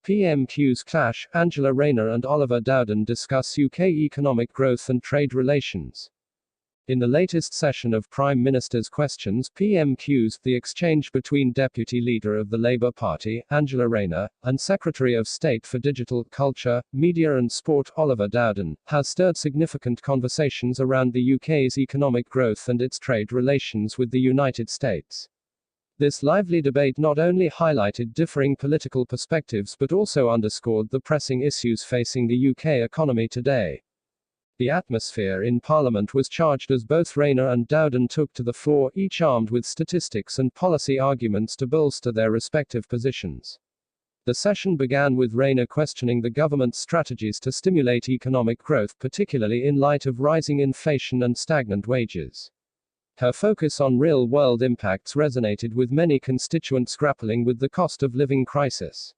PMQs clash, Angela Rayner and Oliver Dowden discuss UK economic growth and trade relations. In the latest session of Prime Minister's Questions (PMQs), the exchange between Deputy Leader of the Labour Party, Angela Rayner, and Secretary of State for Digital, Culture, Media and Sport, Oliver Dowden, has stirred significant conversations around the UK's economic growth and its trade relations with the United States. This lively debate not only highlighted differing political perspectives but also underscored the pressing issues facing the UK economy today. The atmosphere in Parliament was charged as both Rayner and Dowden took to the floor, each armed with statistics and policy arguments to bolster their respective positions. The session began with Rayner questioning the government's strategies to stimulate economic growth, particularly in light of rising inflation and stagnant wages. Her focus on real-world impacts resonated with many constituents grappling with the cost of living crisis.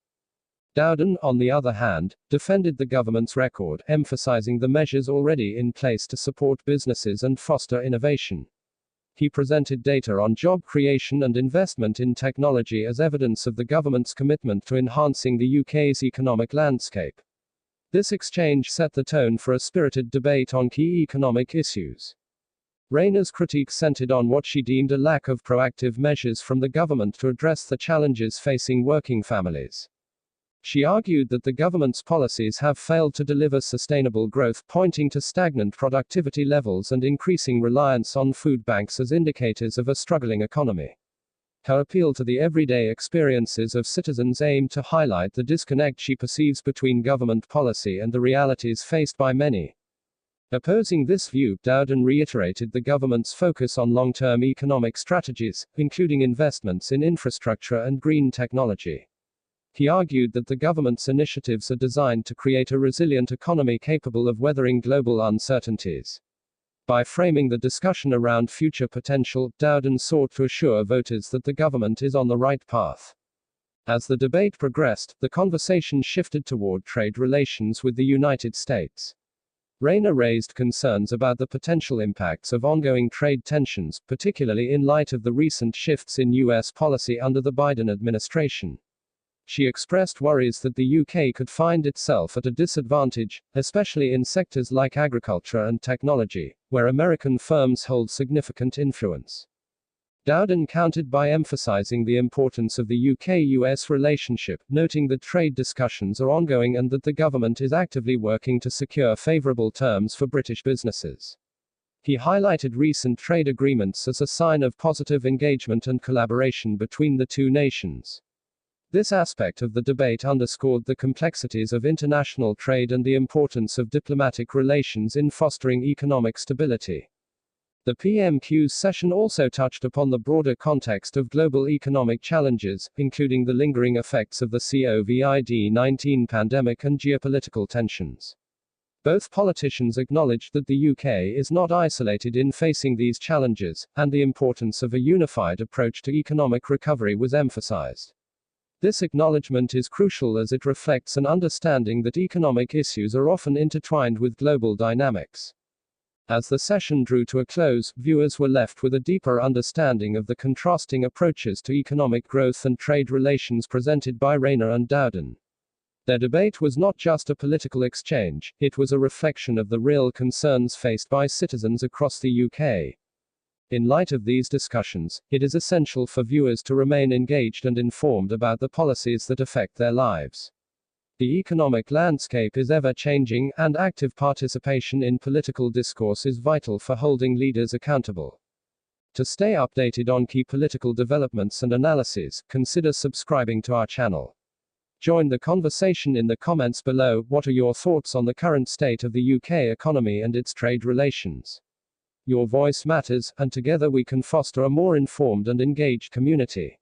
Dowden, on the other hand, defended the government's record, emphasizing the measures already in place to support businesses and foster innovation. He presented data on job creation and investment in technology as evidence of the government's commitment to enhancing the UK's economic landscape. This exchange set the tone for a spirited debate on key economic issues. Rayner's critique centered on what she deemed a lack of proactive measures from the government to address the challenges facing working families. She argued that the government's policies have failed to deliver sustainable growth, pointing to stagnant productivity levels and increasing reliance on food banks as indicators of a struggling economy. Her appeal to the everyday experiences of citizens aimed to highlight the disconnect she perceives between government policy and the realities faced by many. Opposing this view, Dowden reiterated the government's focus on long-term economic strategies, including investments in infrastructure and green technology. He argued that the government's initiatives are designed to create a resilient economy capable of weathering global uncertainties. By framing the discussion around future potential, Dowden sought to assure voters that the government is on the right path. As the debate progressed, the conversation shifted toward trade relations with the United States. Rayner raised concerns about the potential impacts of ongoing trade tensions, particularly in light of the recent shifts in U.S. policy under the Biden administration. She expressed worries that the UK could find itself at a disadvantage, especially in sectors like agriculture and technology, where American firms hold significant influence. Dowden countered by emphasizing the importance of the UK-US relationship, noting that trade discussions are ongoing and that the government is actively working to secure favorable terms for British businesses. He highlighted recent trade agreements as a sign of positive engagement and collaboration between the two nations. This aspect of the debate underscored the complexities of international trade and the importance of diplomatic relations in fostering economic stability. The PMQs session also touched upon the broader context of global economic challenges, including the lingering effects of the COVID-19 pandemic and geopolitical tensions. Both politicians acknowledged that the UK is not isolated in facing these challenges, and the importance of a unified approach to economic recovery was emphasized. This acknowledgement is crucial as it reflects an understanding that economic issues are often intertwined with global dynamics. As the session drew to a close, viewers were left with a deeper understanding of the contrasting approaches to economic growth and trade relations presented by Rayner and Dowden. Their debate was not just a political exchange, it was a reflection of the real concerns faced by citizens across the UK. In light of these discussions, it is essential for viewers to remain engaged and informed about the policies that affect their lives. The economic landscape is ever-changing, and active participation in political discourse is vital for holding leaders accountable. To stay updated on key political developments and analyses, consider subscribing to our channel. Join the conversation in the comments below. What are your thoughts on the current state of the UK economy and its trade relations? Your voice matters, and together we can foster a more informed and engaged community.